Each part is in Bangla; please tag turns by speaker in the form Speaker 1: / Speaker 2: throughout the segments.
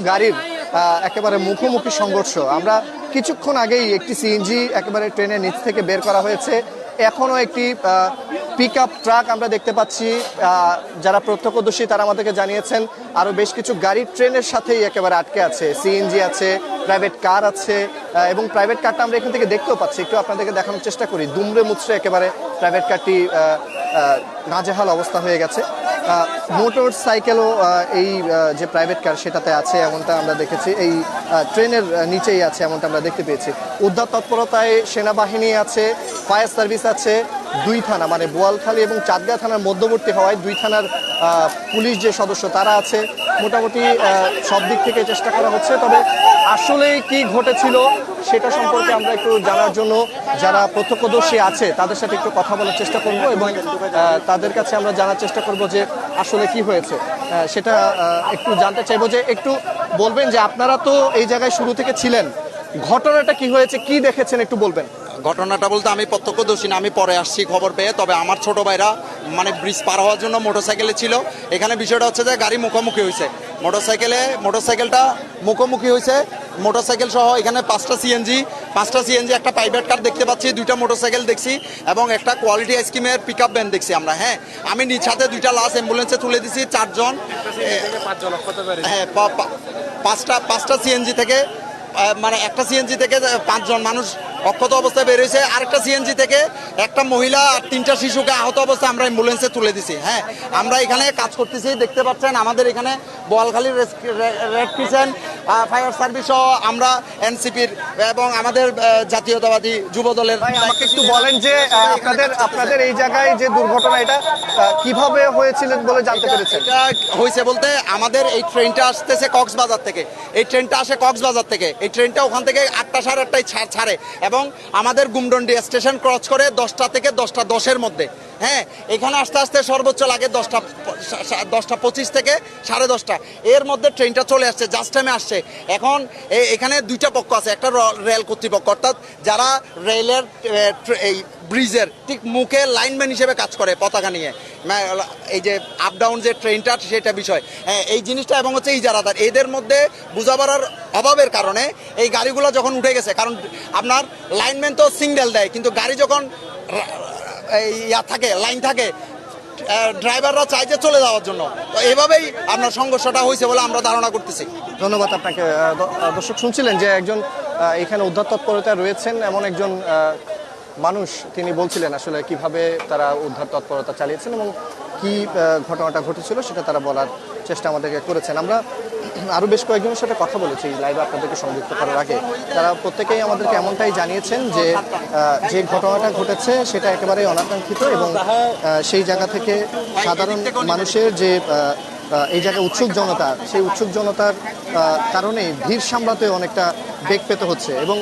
Speaker 1: গাড়ির একেবারে মুখোমুখি সংঘর্ষ। আমরা কিছুক্ষণ আগেই একটি সিএনজি একেবারে ট্রেনের নিচ থেকে বের করা হয়েছে। এখনো একটি পিকআপ ট্রাক আমরা দেখতে পাচ্ছি। যারা প্রত্যক্ষদর্শী তারা আমাদেরকে জানিয়েছেন আরো বেশ কিছু গাড়ি ট্রেনের সাথেই একেবারে আটকে আছে। সিএনজি আছে, প্রাইভেট কার আছে, এবং প্রাইভেট কারটা আমরা এখান থেকে দেখতেও পাচ্ছি। একটু আপনাদেরকে দেখানোর চেষ্টা করি। দুমড়ে মুচড়ে একেবারে প্রাইভেট কারটি নাজেহাল অবস্থা হয়ে গেছে। মোটর সাইকেলও এই যে প্রাইভেট কার সেটাতে আছে এমনটা আমরা দেখেছি। এই ট্রেনের নিচেই আছে এমনটা আমরা দেখতে পেয়েছি। উদ্ধার তৎপরতায় সেনাবাহিনী আছে, ফায়ার সার্ভিস আছে, দুই থানা মানে বোয়ালখালী এবং চাঁদগাঁ থানার মধ্যবর্তী হওয়ায় দুই থানার পুলিশ যে সদস্য তারা আছে। মোটামুটি সব দিক থেকে চেষ্টা করা হচ্ছে। তবে আসলে কি ঘটেছিল সেটা সম্পর্কে আমরা একটু জানার জন্য যারা প্রত্যক্ষদর্শী আছে তাদের সাথে একটু কথা বলার চেষ্টা করব এবং তাদের কাছে আমরা জানার চেষ্টা করব যে আসলে কি হয়েছে সেটা একটু জানতে চাইবো। যে একটু বলবেন যে আপনারা তো এই জায়গায় শুরু থেকে ছিলেন, ঘটনাটা কি হয়েছে, কি দেখেছেন একটু বলবেন।
Speaker 2: ঘটনাটা বলতে আমি প্রত্যক্ষদর্শী না, আমি পরে আসছি খবর পেয়ে। তবে আমার ছোট ভাইরা মানে ব্রিজ পার হওয়ার জন্য মোটরসাইকেলে ছিল। এখানে বিষয়টা হচ্ছে যে গাড়ি মুখোমুখি হয়েছে, মোটরসাইকেলটা মুখোমুখি হয়েছে। মোটরসাইকেল সহ এখানে পাঁচটা সিএনজি, একটা প্রাইভেট কার দেখতে পাচ্ছি, দুইটা মোটরসাইকেল দেখছি এবং একটা কোয়ালিটি আইসক্রিমের পিক আপ ভ্যান দেখছি আমরা। হ্যাঁ, আমি নিজ হাতে দুইটা লাশ অ্যাম্বুলেন্সে তুলে দিছি। 4 জন, হ্যাঁ, পাঁচটা সিএনজি থেকে মানে একটা সিএনজি থেকে 5 জন মানুষ অক্ষত অবস্থায় বের হয়েছে। আরেকটা সিএনজি থেকে একটা মহিলা আর 3টা শিশুকে আহত অবস্থায় আমরা অ্যাম্বুলেন্সে তুলে দিছি। হ্যাঁ, আমরা এখানে কাজ করতেছি, দেখতে পাচ্ছেন আমাদের এখানে Boalkhali red crescent, fire service সহ আমরা এনসিপির এবং আমাদের জাতীয়তাবাদী যুব দলের।
Speaker 1: আমাকে একটু বলেন যে আপনাদের এই জায়গায় যে দুর্ঘটনা এটা কিভাবে হয়েছিল বলে জানতে পেরেছেন।
Speaker 2: এটা হয়েছে বলতে আমাদের এই ট্রেনটা আসতেছে কক্সবাজার থেকে, এই ট্রেনটা আসে কক্সবাজার থেকে। এই ট্রেনটা ওখান থেকে 8টা 8:30টায় ছাড়ে এবং আমাদের গুমডন্ডি স্টেশন ক্রস করে 10টা থেকে 10টা 10-এর মধ্যে। হ্যাঁ, এখানে আস্তে আস্তে সর্বোচ্চ লাগে 10টা 25 থেকে 10:30। এর মধ্যে ট্রেনটা চলে আসছে, জাস্ট টাইমে আসছে। এখন এখানে দুইটা পক্ষ আছে, একটা রেল কর্তৃপক্ষ অর্থাৎ যারা রেলের এই ব্রিজের ঠিক মুখে লাইনম্যান হিসেবে কাজ করে পতাকা নিয়ে, এই যে আপ ডাউন যে ট্রেনটা সেটা বিষয়। হ্যাঁ, এই জিনিসটা এবং হচ্ছে ইজারাদার, এদের মধ্যে বোঝাপড়ার অভাবের কারণে এই গাড়িগুলো যখন উঠে গেছে, কারণ আপনার লাইনম্যান তো সিগন্যাল দেয়, কিন্তু গাড়ি যখন থাকে লাইন থাকে ড্রাইভাররা চাই যে চলে যাওয়ার জন্য। তো এভাবেই আপনার সংঘর্ষটা হয়েছে বলে আমরা ধারণা করতেছি।
Speaker 1: ধন্যবাদ আপনাকে। দর্শক শুনছিলেন যে একজন এখানে উদ্ধার তৎপরতায় রয়েছেন এমন একজন মানুষ, তিনি বলছিলেন আসলে কিভাবে তারা উদ্ধার তৎপরতা চালিয়েছেন এবং কি ঘটনাটা ঘটেছিল সেটা তারা বলার চেষ্টা আমাদেরকে করেছেন। আমরা আরও বেশ কয়েকজনের সাথে কথা বলেছি লাইভে আপনাদেরকে সংযুক্ত করার আগে। তারা প্রত্যেকেই আমাদেরকে এমনটাই জানিয়েছেন যে যে ঘটনাটা ঘটেছে সেটা একেবারেই অনাকাঙ্ক্ষিত এবং সেই জায়গা থেকে সাধারণ মানুষের যে এই জায়গায় উৎসুক জনতা, সেই উৎসুক জনতার কারণে ভিড় সামলাতে অনেকটা বেগ পেতে হচ্ছে। এবং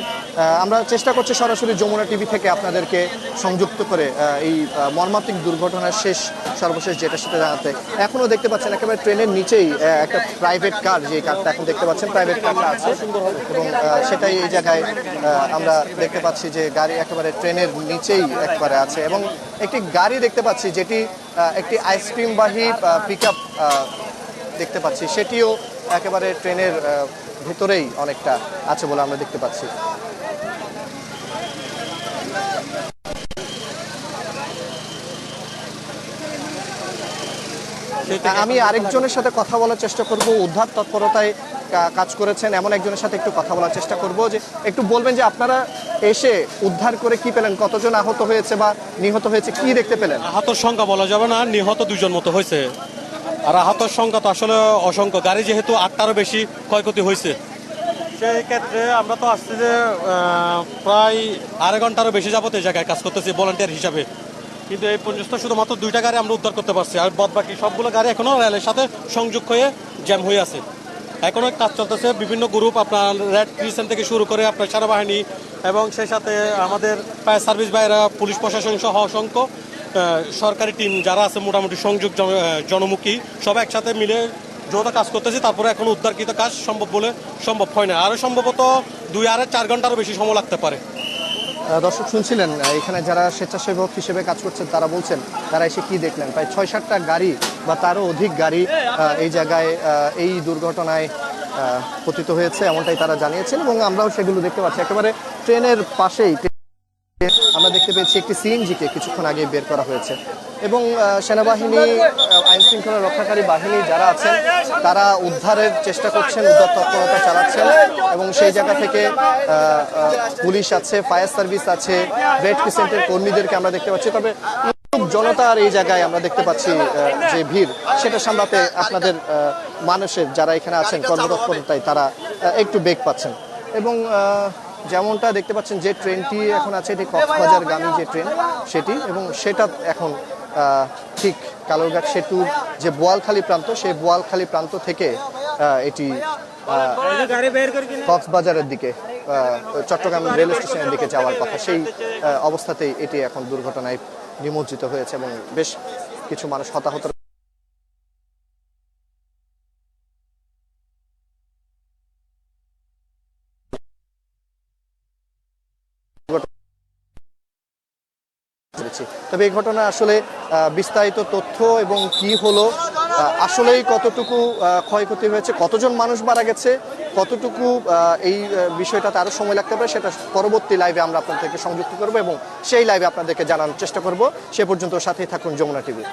Speaker 1: আমরা চেষ্টা করছি সরাসরি যমুনা টিভি থেকে আপনাদেরকে সংযুক্ত করে এই মর্মান্তিক দুর্ঘটনার সর্বশেষ যেটা সেটা জানাতে। এখনও দেখতে পাচ্ছেন একেবারে ট্রেনের নিচেই একটা প্রাইভেট কার, যে কারটা এখন দেখতে পাচ্ছেন প্রাইভেট কারটা আছে এবং সেটাই এই জায়গায় আমরা দেখতে পাচ্ছি যে গাড়ি একেবারে ট্রেনের নিচেই একবারে আছে। এবং একটি গাড়ি দেখতে পাচ্ছি যেটি একটি আইসক্রিমবাহী পিক আপ দেখতে পাচ্ছি, সেটিও একেবারে ট্রেনের ভেতরেই অনেকটা আছে বলে আমরা দেখতে পাচ্ছি। আমি আরেকজনের সাথে কথা বলার চেষ্টা করব, উদ্ধার তৎপরতায় কাজ করেছেন এমন একজনের সাথে একটু কথা বলার চেষ্টা করব। যে একটু বলবেন যে আপনারা এসে উদ্ধার করে কি পেলেন, কতজন আহত হয়েছে বা নিহত হয়েছে, কি দেখতে পেলেন?
Speaker 3: আহতর সংখ্যা বলা যাবে না, নিহত 2 জন মতো হয়েছে। আর আহতর সংখ্যা তো আসলে অসংখ্য, গাড়ি যেহেতু 8টারও বেশি ক্ষয়ক্ষতি হয়েছে, সেই ক্ষেত্রে আমরা তো আসছি যে প্রায় আড়াই ঘন্টারও বেশি যাবত এই জায়গায় কাজ করতেছি ভলান্টিয়ার হিসাবে। কিন্তু এই পর্যন্ত শুধুমাত্র 2টা গাড়ি আমরা উদ্ধার করতে পারছি, আর বাদবাকি সবগুলো গাড়ি এখনো রেলের সাথে সংযোগ হয়ে জ্যাম হয়ে আছে। এখনো কাজ চলতেছে, বিভিন্ন গ্রুপ আপনার রেড ক্রিসেন্ট থেকে শুরু করে আপনার সেনাবাহিনী এবং সেই সাথে আমাদের ফায়ার সার্ভিস ভাইরা, পুলিশ প্রশাসন সহ অসংখ্য সরকারি টিম যারা আছে মোটামুটি সংযোগ জনমুখী, সব একসাথে মিলে যৌথ কাজ করতেছি। তারপরে এখন উদ্ধারকৃত কাজ সম্ভব হয় না, আরও সম্ভবত 2-4 ঘন্টারও বেশি সময় লাগতে পারে।
Speaker 1: দর্শক শুনছিলেন এখানে যারা স্বেচ্ছাসেবক হিসেবে কাজ করছেন তারা বলছেন তারা এসে কি দেখলেন। প্রায় 6-7টা গাড়ি বা তারও অধিক গাড়ি এই জায়গায় এই দুর্ঘটনায় পতিত হয়েছে, এমনটাই তারা জানিয়েছেন এবং আমরাও সেগুলো দেখতে পাচ্ছি। একেবারে ট্রেনের পাশেই আমরা দেখতে পেয়েছি একটি সিএনজিকে কিছুক্ষণ আগে বের করা হয়েছে এবং সেনাবাহিনী, আইন শৃঙ্খলা রক্ষাকারী বাহিনী যারা আছেন তারা উদ্ধারের চেষ্টা করছেন, উদ্ধার তৎপরতা চালাচ্ছেন এবং সেই জায়গা থেকে পুলিশ আছে, ফায়ার সার্ভিস আছে, রেড ক্রিসেন্টের কর্মীদেরকে আমরা দেখতে পাচ্ছি। তবে জনতার এই জায়গায় আমরা দেখতে পাচ্ছি যে ভিড়, সেটা সামলাতে আপনাদের মানুষের যারা এখানে আছেন কর্মতৎপরতায় তারা একটু বেগ পাচ্ছেন এবং যেমনটা দেখতে পাচ্ছেন যে ট্রেনটি এখন আছে এটি কক্সবাজারগামী যে ট্রেন সেটি, এবং সেটা এখন ঠিক কালুরঘাট সেতুর যে বোয়ালখালী প্রান্ত, সেই বোয়ালখালী প্রান্ত থেকে এটি কক্সবাজারের দিকে চট্টগ্রাম রেল স্টেশনের দিকে যাওয়ার কথা, সেই অবস্থাতেই এটি এখন দুর্ঘটনায় নিমজ্জিত হয়েছে এবং বেশ কিছু মানুষ হতাহত। তবে এই ঘটনা আসলে বিস্তারিত তথ্য এবং কি হলো, আসলেই কতটুকু ক্ষয়ক্ষতি হয়েছে, কতজন মানুষ মারা গেছে, কতটুকু এই বিষয়টাতে আরো সময় লাগতে পারে, সেটা পরবর্তী লাইভে আমরা আপনাদেরকে সংযুক্ত করব এবং সেই লাইভে আপনাদেরকে জানানোর চেষ্টা করব। সে পর্যন্ত সাথেই থাকুন যমুনা টিভি।